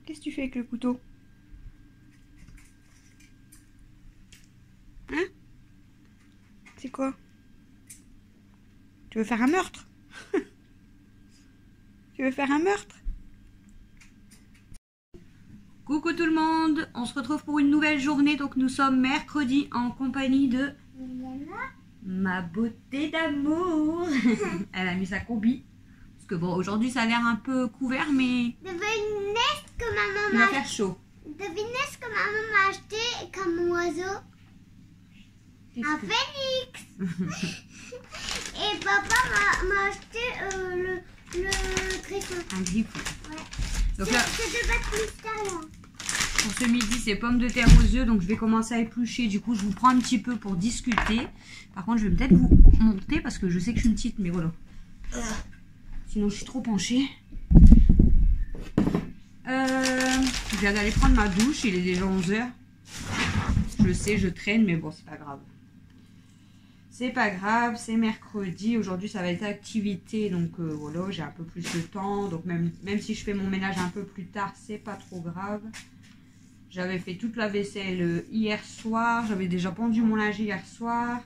Qu'est-ce que tu fais avec le couteau? Hein? C'est quoi? Tu veux faire un meurtre? Tu veux faire un meurtre? Coucou tout le monde, on se retrouve pour une nouvelle journée. Donc nous sommes mercredi en compagnie de ma beauté d'amour. Elle a mis sa combi. Parce que bon, aujourd'hui ça a l'air un peu couvert, mais Devinez ce que maman il va m'a faire chaud. Devinez ce que maman m'a acheté comme oiseau. Un phénix. Et papa m'a acheté le griffon. Un griffon. Ouais. Donc là, C'est de bêtes mystérieuses. pour ce midi, c'est pommes de terre aux œufs. Donc je vais commencer à éplucher. Du coup, je vous prends un petit peu pour discuter. Par contre, je vais peut-être vous monter parce que je sais que je suis une petite, mais voilà. Sinon, je suis trop penchée. Je viens d'aller prendre ma douche. Il est déjà 11h. Je sais, je traîne, mais bon, c'est pas grave. C'est pas grave, c'est mercredi. Aujourd'hui, ça va être activité. Donc voilà, j'ai un peu plus de temps. Donc même si je fais mon ménage un peu plus tard, c'est pas trop grave. J'avais fait toute la vaisselle hier soir. J'avais déjà pendu mon linge hier soir.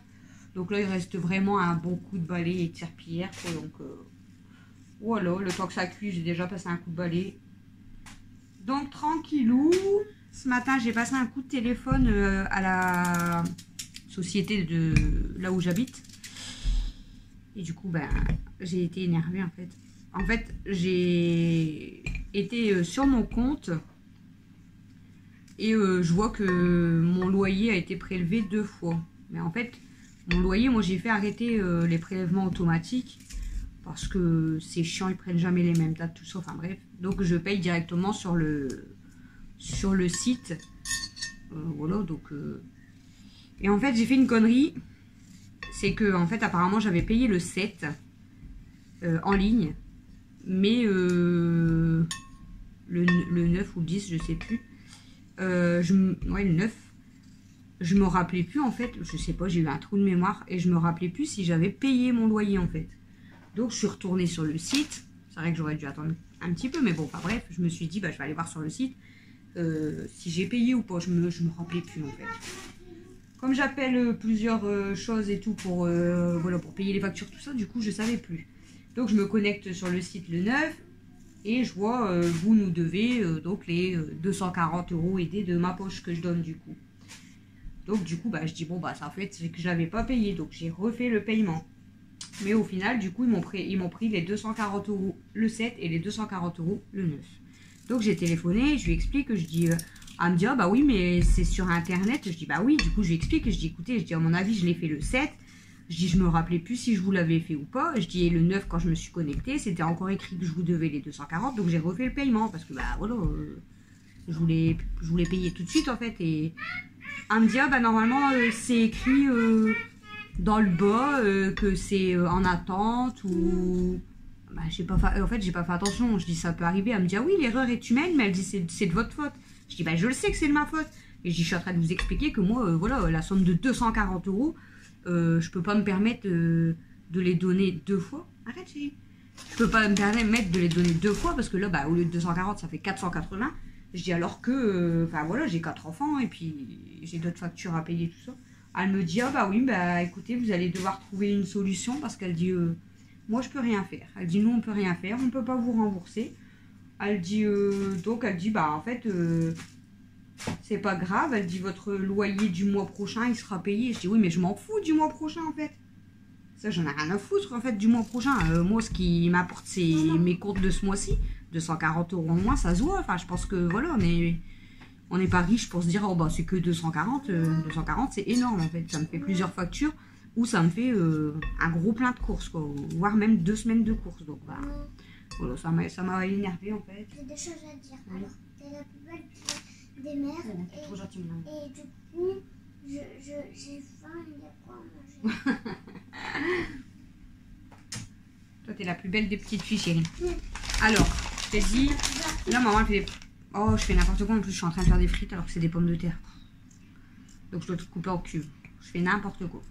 Donc là, il reste vraiment un bon coup de balai et de serpillière. Donc voilà, le temps que ça cuit, j'ai déjà passé un coup de balai. Donc tranquillou. Ce matin, j'ai passé un coup de téléphone à la société de là où j'habite. Et du coup, ben, j'ai été énervée en fait. En fait, j'ai été sur mon compte Et je vois que mon loyer a été prélevé 2 fois. Mais en fait, mon loyer, moi j'ai fait arrêter les prélèvements automatiques. Parce que c'est chiant, ils prennent jamais les mêmes dates, tout ça, enfin bref. Donc je paye directement sur le site. Voilà, donc... Et en fait, j'ai fait une connerie. C'est que, en fait, apparemment, j'avais payé le 7 en ligne. Mais le 9 ou le 10, je sais plus. Ouais, le 9. Je me rappelais plus, en fait. Je sais pas, j'ai eu un trou de mémoire. Et je me rappelais plus si j'avais payé mon loyer, en fait. Donc, je suis retournée sur le site. C'est vrai que j'aurais dû attendre un petit peu. Mais bon, enfin bref, je me suis dit, bah, je vais aller voir sur le site. Si j'ai payé ou pas. Je me rappelais plus, en fait. Comme j'appelle plusieurs choses et tout pour, voilà, pour payer les factures, tout ça, du coup, je savais plus. Donc, je me connecte sur le site le 9 et je vois, vous nous devez donc les 240 € aidés de ma poche que je donne, du coup. Donc, du coup, bah, je dis, bon, bah, ça fait c'est que je n'avais pas payé. Donc, j'ai refait le paiement. Mais au final, du coup, ils m'ont pris les 240 € le 7 et les 240 € le 9. Donc, j'ai téléphoné, je lui explique, je dis... Elle me dit, ah bah oui, mais c'est sur internet. Je dis, bah oui, du coup, je lui explique. Je dis, écoutez, je dis, à mon avis, je l'ai fait le 7. Je dis, je me rappelais plus si je vous l'avais fait ou pas. Je dis, et le 9, quand je me suis connectée, c'était encore écrit que je vous devais les 240. Donc, j'ai refait le paiement parce que, bah voilà, je voulais payer tout de suite, en fait. Et elle me dit, ah bah normalement, c'est écrit dans le bas que c'est en attente ou... Bah, en fait, j'ai pas fait attention. Je dis, ça peut arriver. Elle me dit, ah oui, l'erreur est humaine, mais elle dit, c'est de votre faute. Je dis, bah, je le sais que c'est de ma faute. Et je dis, je suis en train de vous expliquer que moi, voilà, la somme de 240 €, je peux pas me permettre de les donner 2 fois. Arrête, chérie. Je peux pas me permettre de les donner 2 fois parce que là, bah, au lieu de 240, ça fait 480. Je dis, alors que, enfin voilà, j'ai 4 enfants et puis j'ai d'autres factures à payer, tout ça. Elle me dit, ah bah oui, bah écoutez, vous allez devoir trouver une solution parce qu'elle dit, moi, je peux rien faire. Elle dit, nous, on peut rien faire, on peut pas vous rembourser. Elle dit, donc elle dit, bah en fait, c'est pas grave. Elle dit, votre loyer du mois prochain, il sera payé. Je dis, oui, mais je m'en fous du mois prochain, en fait. Ça, j'en ai rien à foutre, en fait, du mois prochain. Moi, ce qui m'apporte, c'est mes comptes de ce mois-ci. 240 € en moins, ça se voit. Enfin, je pense que, voilà, on n'est pas riche pour se dire, oh, bah, c'est que 240. 240, c'est énorme, en fait. Ça me fait plusieurs factures ou ça me fait un gros plein de courses, quoi. Voire même 2 semaines de courses. Donc, bah... Voilà, ça m'a énervé en fait. J'ai des choses à dire. Oui. Alors, t'es la plus belle des mères. Oh, t'es trop gentille, maman. Et du coup, j'ai faim, il y a quoi à manger. Toi, t'es la plus belle des petites filles, chérie. Oui. Alors, je t'ai dit, là, maman, elle fait des... Oh, je fais n'importe quoi. En plus, je suis en train de faire des frites alors que c'est des pommes de terre. Donc, je dois tout couper en cubes. Je fais n'importe quoi.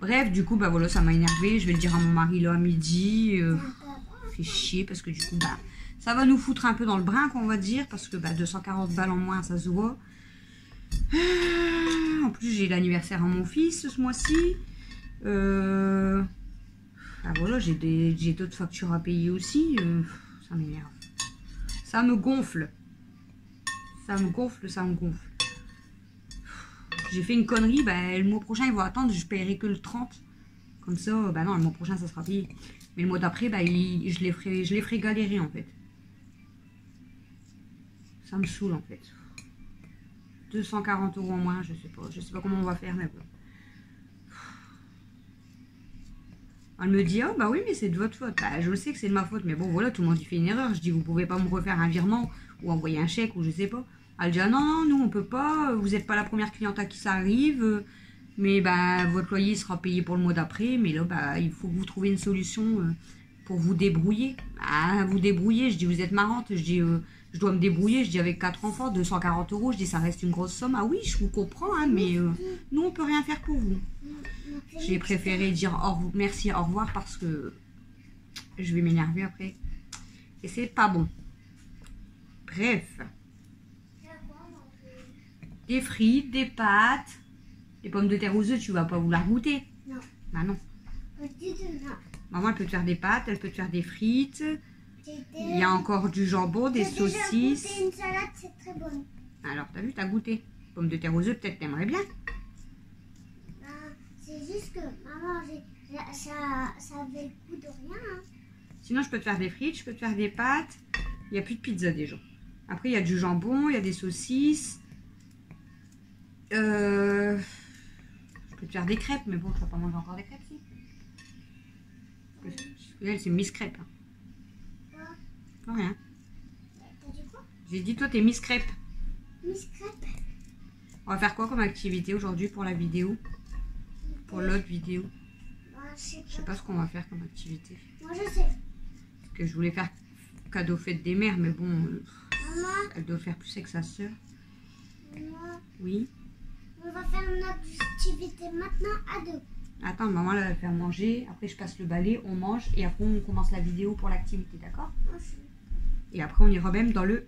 Bref, du coup, bah voilà, ça m'a énervé. Je vais le dire à mon mari là à midi. Fait chier parce que du coup bah ça va nous foutre un peu dans le brin qu'on va dire parce que bah 240 balles en moins ça se voit. En plus j'ai l'anniversaire à mon fils ce mois-ci. Bah voilà, j'ai d'autres factures à payer aussi. Ça m'énerve. Ça me gonfle. Ça me gonfle. J'ai fait une connerie, bah le mois prochain ils vont attendre, je paierai que le 30. Comme ça, bah non, le mois prochain ça sera payé. Mais le mois d'après, bah, je les ferai galérer en fait. Ça me saoule en fait. 240 € en moins, je sais pas comment on va faire, mais bon. Elle me dit, oh bah oui, mais c'est de votre faute. Bah, je le sais que c'est de ma faute, mais bon, voilà, tout le monde y fait une erreur. Je dis, vous pouvez pas me refaire un virement ou envoyer un chèque ou je sais pas. Elle dit, ah non, nous on peut pas, vous n'êtes pas la première cliente à qui ça arrive. Mais bah, votre loyer sera payé pour le mois d'après. Mais là, bah, il faut que vous trouviez une solution pour vous débrouiller. Ah, vous débrouiller, je dis, vous êtes marrante. Je dis, je dois me débrouiller. Je dis, avec 4 enfants, 240 €. Je dis, ça reste une grosse somme. Ah oui, je vous comprends, hein, mais nous, on peut rien faire pour vous. J'ai préféré dire merci, au revoir, parce que je vais m'énerver après. Et c'est pas bon. Bref. Des frites, des pâtes. Les pommes de terre aux œufs, tu vas pas vouloir goûter? Non. Bah non. Maman, elle peut te faire des pâtes, elle peut te faire des frites. Il y a encore du jambon, des saucisses. J'ai goûté une salade, c'est très bon. Alors, t'as vu, t'as goûté. Pommes de terre aux œufs, peut-être t'aimerais bien. C'est juste que, maman, ça avait le goût de rien. Hein. Sinon, je peux te faire des frites, je peux te faire des pâtes. Il n'y a plus de pizza déjà. Après, il y a du jambon, il y a des saucisses. Je peux te faire des crêpes, mais bon, tu vas pas manger encore des crêpes, si. Parce que elle, c'est Miss Crêpe. Non, rien. T'as dit quoi? J'ai dit, toi, t'es Miss Crêpe. Miss Crêpe. On va faire quoi comme activité aujourd'hui pour la vidéo? Pour l'autre vidéo? Je sais pas ce qu'on va faire comme activité. Moi, je sais. Parce que je voulais faire cadeau fête des mères, mais bon, Maman, elle doit le faire plus avec sa soeur. maman, Oui. on va faire une activité maintenant à deux. Attends, maman, elle va faire manger. Après, je passe le balai, on mange. Et après, on commence la vidéo pour l'activité, d'accord? Et après, on ira même dans le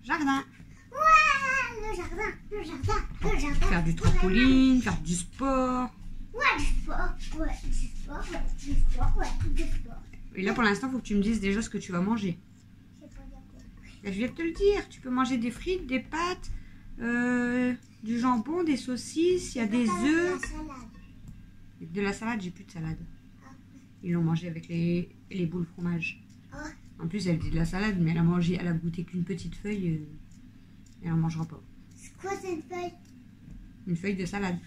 jardin. Ouais, le jardin, le jardin, le jardin. Faire du trampoline, faire du sport. Ouais, du sport, ouais, du sport, ouais, du sport, ouais, du sport. Et là, pour l'instant, il faut que tu me dises déjà ce que tu vas manger. Je sais pas dire quoi. Et je viens de te le dire. Tu peux manger des frites, des pâtes, du jambon, des saucisses, il y a des œufs. La salade. De la salade, j'ai plus de salade. Ah. Ils l'ont mangé avec les boules fromage. Ah. En plus, elle dit de la salade, mais elle a goûté qu'une petite feuille. Elle en mangera pas. C'est quoi cette feuille? Une feuille de salade.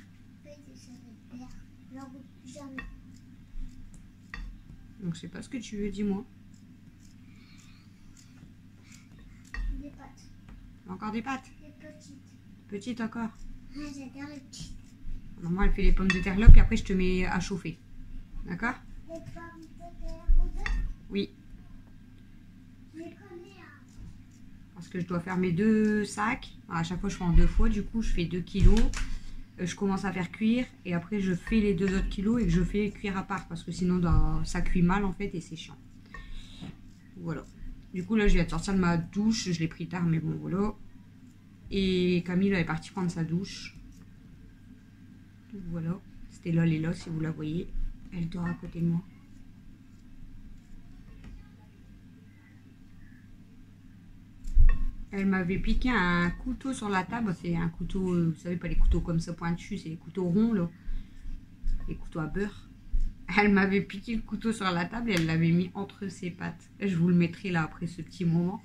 Feuille de salade verte. J'en goûte jamais. Donc, je sais pas ce que tu veux, dis-moi. Des pâtes. Encore des pâtes? Des petites. Petites encore. Ah, j'adore les petites. Maman, elle fait les pommes de terre là, puis après, je te mets à chauffer. D'accord? Les pommes de terre rouges. Oui. Je les connais, hein. Parce que je dois faire mes 2 sacs. À chaque fois, je fais en 2 fois. Du coup, je fais 2 kilos. Je commence à faire cuire. Et après, je fais les 2 autres kilos et que je fais cuire à part. Parce que sinon, ça cuit mal, en fait, et c'est chiant. Voilà. Du coup, là, je viens de sortir de ma douche. Je l'ai pris tard, mais bon, voilà. Et Camille, elle est partie prendre sa douche. Donc, voilà. C'était là, elle est là, si vous la voyez. Elle dort à côté de moi. Elle m'avait piqué un couteau sur la table. C'est un couteau, vous savez, pas les couteaux comme ça pointus, c'est les couteaux ronds, là. Les couteaux à beurre. Elle m'avait piqué le couteau sur la table et elle l'avait mis entre ses pattes. Je vous le mettrai là après ce petit moment.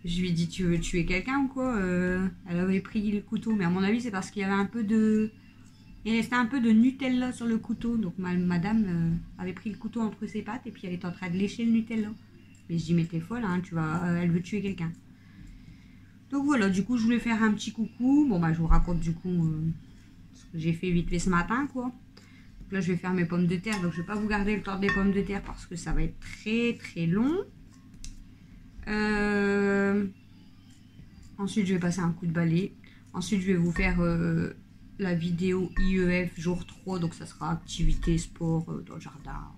Je lui ai dit, tu veux tuer quelqu'un ou quoi? Elle avait pris le couteau, mais à mon avis, c'est parce qu'il y avait un peu de... Il restait un peu de Nutella sur le couteau. Donc madame avait pris le couteau entre ses pattes et puis elle était en train de lécher le Nutella. Mais je dis, mais t'es folle, hein, elle veut tuer quelqu'un. Donc voilà, du coup, je voulais faire un petit coucou. Bon, bah, je vous raconte du coup ce que j'ai fait vite fait ce matin, quoi. Donc là, je vais faire mes pommes de terre. Donc, je vais pas vous garder le temps des pommes de terre parce que ça va être très, très long. Ensuite, je vais passer un coup de balai. Ensuite, je vais vous faire la vidéo IEF jour 3. Donc, ça sera activité, sport dans le jardin.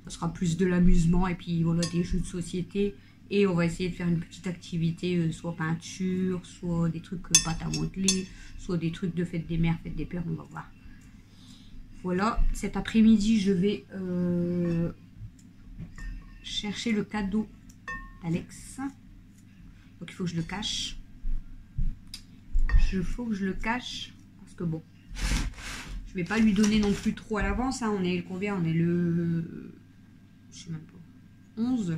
Ça sera plus de l'amusement et puis voilà, des jeux de société. Et on va essayer de faire une petite activité, soit peinture, soit des trucs pâte à modeler, soit des trucs de fête des mères, fête des pères, on va voir. Voilà, cet après-midi, je vais chercher le cadeau d'Alex. Donc il faut que je le cache. Il faut que je le cache, parce que bon, je vais pas lui donner non plus trop à l'avance. Hein. On est le combien? On est le... Je sais même pas. 11.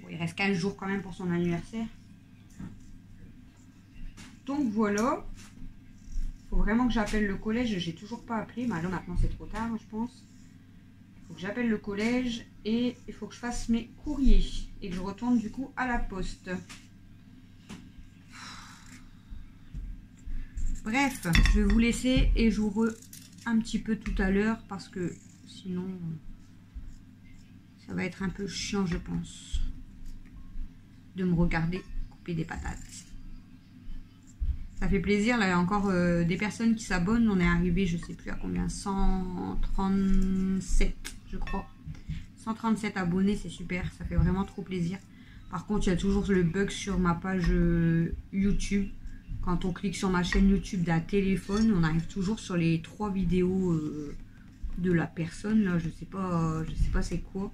Bon, il reste 15 jours quand même pour son anniversaire. Donc voilà. Faut vraiment que j'appelle le collège. J'ai toujours pas appelé. Mais là maintenant c'est trop tard, je pense. Il faut que j'appelle le collège et il faut que je fasse mes courriers. Et que je retourne du coup à la poste. Bref, je vais vous laisser et je vous un petit peu tout à l'heure parce que sinon ça va être un peu chiant, je pense, de me regarder couper des patates. Ça fait plaisir, là il y a encore des personnes qui s'abonnent. On est arrivé, je sais plus à combien, 137 je crois. 137 abonnés, c'est super, ça fait vraiment trop plaisir. Par contre, il y a toujours le bug sur ma page YouTube. Quand on clique sur ma chaîne YouTube d'un téléphone, on arrive toujours sur les 3 vidéos de la personne. Là, je sais pas c'est quoi.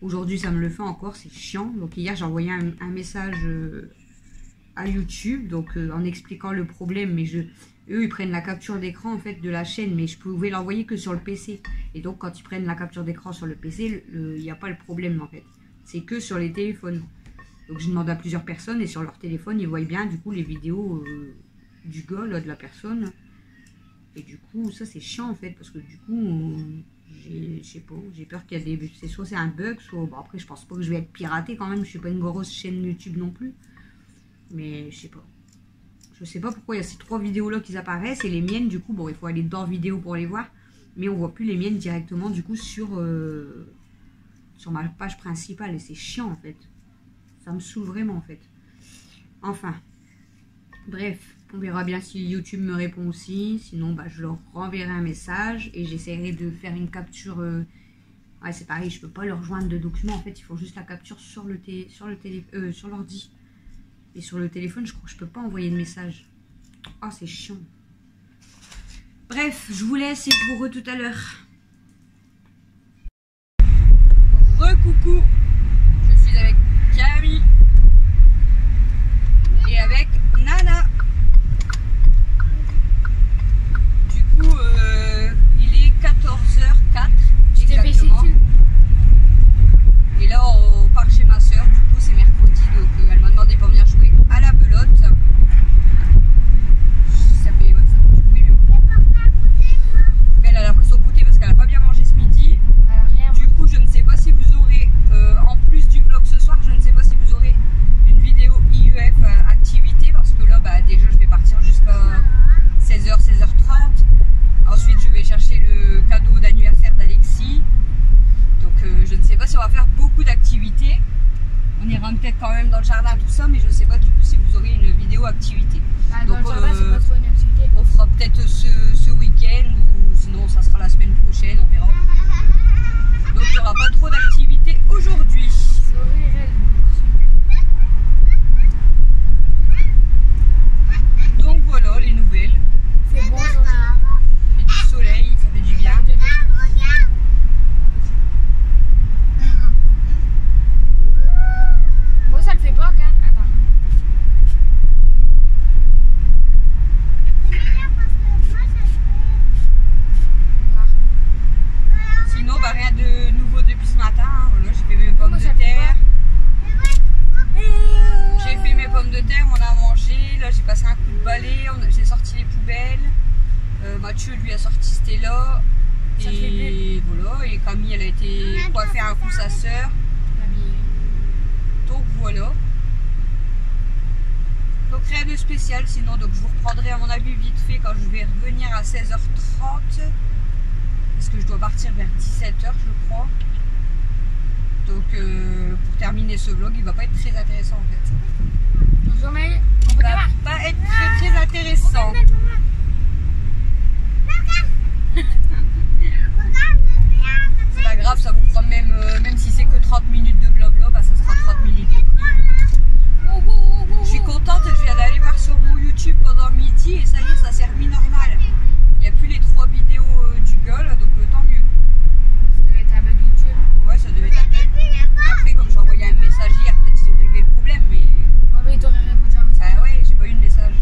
Aujourd'hui, ça me le fait encore, c'est chiant. Donc hier, j'ai envoyé un message à YouTube, donc en expliquant le problème. Mais eux, ils prennent la capture d'écran en fait de la chaîne, mais je pouvais l'envoyer que sur le PC. Et donc, quand ils prennent la capture d'écran sur le PC, il n'y a pas le problème en fait. C'est que sur les téléphones. Donc je demande à plusieurs personnes et sur leur téléphone, ils voient bien du coup les vidéos du gars, là, de la personne. Et du coup, ça c'est chiant en fait, parce que du coup, je sais pas, j'ai peur qu'il y a des... Soit c'est un bug, soit... Bon après, je pense pas que je vais être piratée quand même, je suis pas une grosse chaîne YouTube non plus. Mais je sais pas. Je sais pas pourquoi il y a ces 3 vidéos là qui apparaissent, et les miennes, du coup, bon, il faut aller dans vidéo pour les voir. Mais on voit plus les miennes directement, du coup, sur ma page principale, et c'est chiant en fait. Ça me saoule vraiment en fait. Enfin, bref. On verra bien si YouTube me répond aussi. Sinon, bah, je leur renverrai un message et j'essaierai de faire une capture. Ouais, c'est pareil, je peux pas leur joindre de document. En fait, il faut juste la capture sur l'ordi. Et sur le téléphone, je crois que je peux pas envoyer de message. Oh, c'est chiant. Bref, je vous laisse et je vous retrouve tout à l'heure. Recoucou. Je suis avec Camille et avec Nana. Il est 14h04 exactement. Et là on part chez ma soeur, du coup c'est mercredi, donc elle m'a demandé pour venir jouer à la belote. Ça fait comme ça. Oui, mais elle a pris son goûter parce qu'elle n'a pas bien mangé ce midi. Du coup je ne sais pas si vous aurez, en plus du vlog ce soir, je ne sais pas si vous aurez une vidéo IEF activité, parce que là bah, déjà je vais partir jusqu'à 16h, 16h30. Ensuite, je vais chercher le cadeau d'anniversaire d'Alexis. Donc, je ne sais pas si on va faire beaucoup d'activités. On ira peut-être quand même dans le jardin, tout ça, mais je ne sais pas du coup si vous aurez une vidéo activité. Ah, donc, dans le jardin, c'est pas trop une activité. On fera peut-être ce week-end, ou sinon, ça sera la semaine prochaine, on verra. Donc, il n'y aura pas trop d'activités aujourd'hui. Donc, voilà les nouvelles. C'est bon aujourd'hui. Soleil, ça fait du bien. Moi ça le fait pas, regarde. Attends. Sinon, bah rien de nouveau depuis ce matin. Hein. Voilà, j'ai fait mes pommes de terre. J'ai fait mes pommes de terre, on a mangé. Là, j'ai passé un coup de balai. J'ai sorti les poubelles. Mathieu lui a sorti Stella. Et voilà. Et Camille, elle a été coiffer un coup sa soeur. Donc voilà. Donc rien de spécial. Sinon, donc je vous reprendrai à mon avis vite fait quand je vais revenir à 16h30. Parce que je dois partir vers 17h, je crois. Donc pour terminer ce vlog, il va pas être très intéressant en fait. Bonjour Maëlle. Il va pas être très très intéressant. C'est pas grave, ça vous prend même si c'est que 30 minutes de blabla, bah ça sera 30 minutes de prix. Je suis contente, je viens d'aller voir sur mon YouTube pendant midi et ça y est, ça s'est remis normal. Il n'y a plus les 3 vidéos du gueule, donc tant mieux. Ça devait être un bug YouTube. Ouais, ça devait être un bug. Après, comme j'ai envoyé un message hier, peut-être qu'ils ont réglé le problème, mais... Ah oui, t'aurais répondu à un message. Ah ouais, j'ai pas eu de message.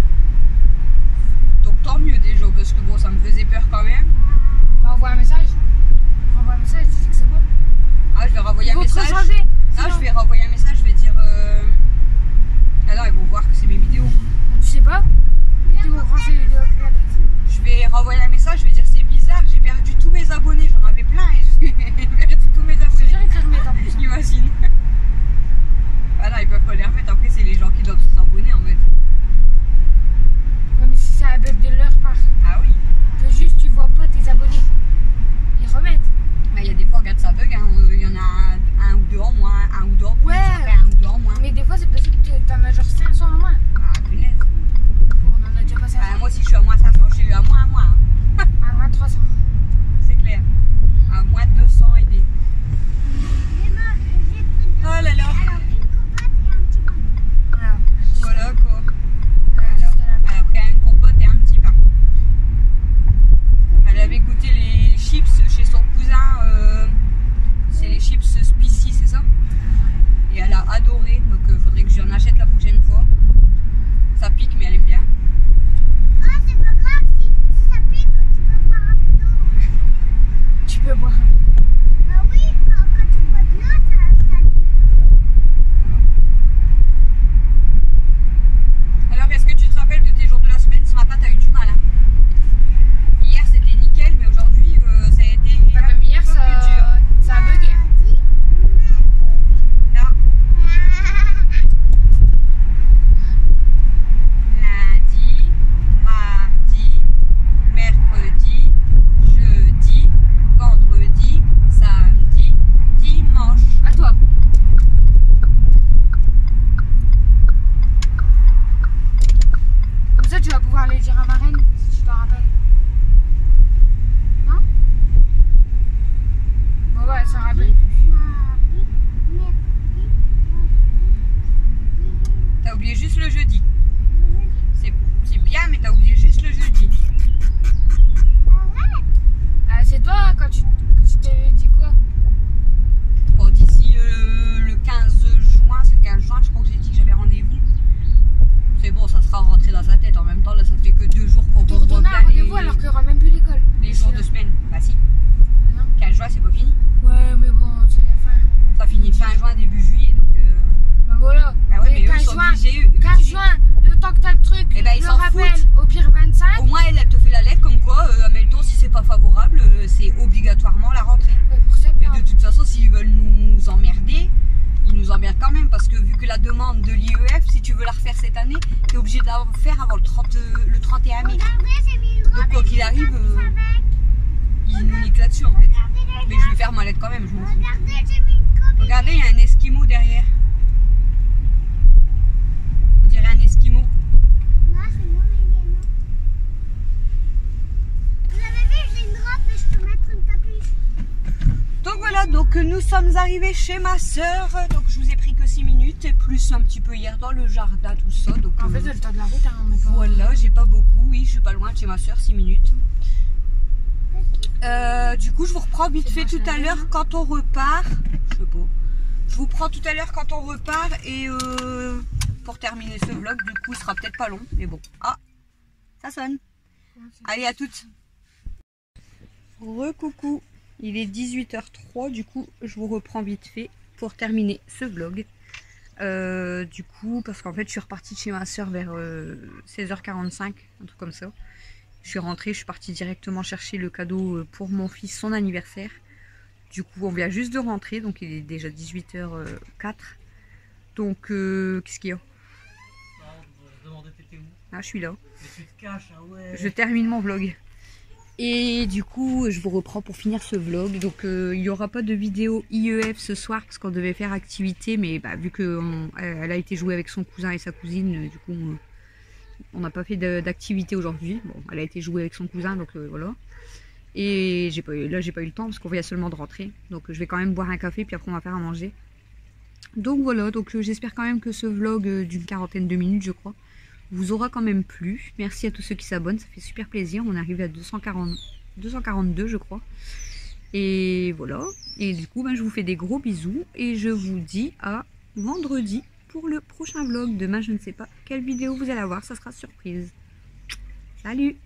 c'est obligatoirement la rentrée. Ouais, pour ça, Et de toute façon, s'ils veulent nous emmerder, ils nous emmerdent quand même. Parce que vu que la demande de l'IEF, si tu veux la refaire cette année, tu es obligé de la faire avant le 31 mai. Regardez, j'ai mis une robe. Donc quoi qu'il arrive, ils nous niquent là-dessus en fait. Mais je vais faire ma lettre quand même, je m'en fous. Regardez, j'ai mis une copine. Regardez, il y a un esquimau derrière. On dirait un esquimau. Non, c'est moi, mais il est non. Vous avez vu, j'ai une robe, mais je peux mettre une capuche. Donc voilà, donc nous sommes arrivés chez ma soeur. Donc je vous ai pris que 6 minutes, plus un petit peu hier dans le jardin, tout ça. Donc, En fait, c'est le temps de la route, hein, on est pas... voilà, j'ai pas beaucoup. Oui, je suis pas loin de chez ma soeur, 6 minutes. Du coup, je vous reprends vite fait tout à l'heure quand on repart. Je sais pas. Je vous prends tout à l'heure quand on repart et pour terminer ce vlog, du coup, il sera peut-être pas long, mais bon. Ah, ça sonne. Allez, à toutes. Recoucou. Il est 18h03, du coup, je vous reprends vite fait pour terminer ce vlog. Du coup, parce qu'en fait, je suis repartie de chez ma soeur vers 16h45, un truc comme ça. Je suis rentrée, je suis partie directement chercher le cadeau pour mon fils, son anniversaire. Du coup, on vient juste de rentrer, donc il est déjà 18h04. Donc, qu'est-ce qu'il y a? Je demandais t'étais où? Ah, je suis là. Mais tu te caches, ah ouais. Je termine mon vlog. Et du coup, je vous reprends pour finir ce vlog. Donc, il n'y aura pas de vidéo IEF ce soir parce qu'on devait faire activité. Mais bah, vu qu'elle a été jouée avec son cousin et sa cousine, du coup, on n'a pas fait d'activité aujourd'hui. Bon, elle a été jouée avec son cousin, donc voilà. Et là, j'ai pas eu le temps parce qu'on vient seulement de rentrer. Donc, je vais quand même boire un café, puis après, on va faire à manger. Donc, voilà. Donc, j'espère quand même que ce vlog d'une quarantaine de minutes, je crois, vous aura quand même plu. Merci à tous ceux qui s'abonnent, ça fait super plaisir. On arrive à 242, je crois. Et voilà. Et du coup, ben, je vous fais des gros bisous. Et je vous dis à vendredi pour le prochain vlog. Demain, je ne sais pas quelle vidéo vous allez avoir. Ça sera surprise. Salut!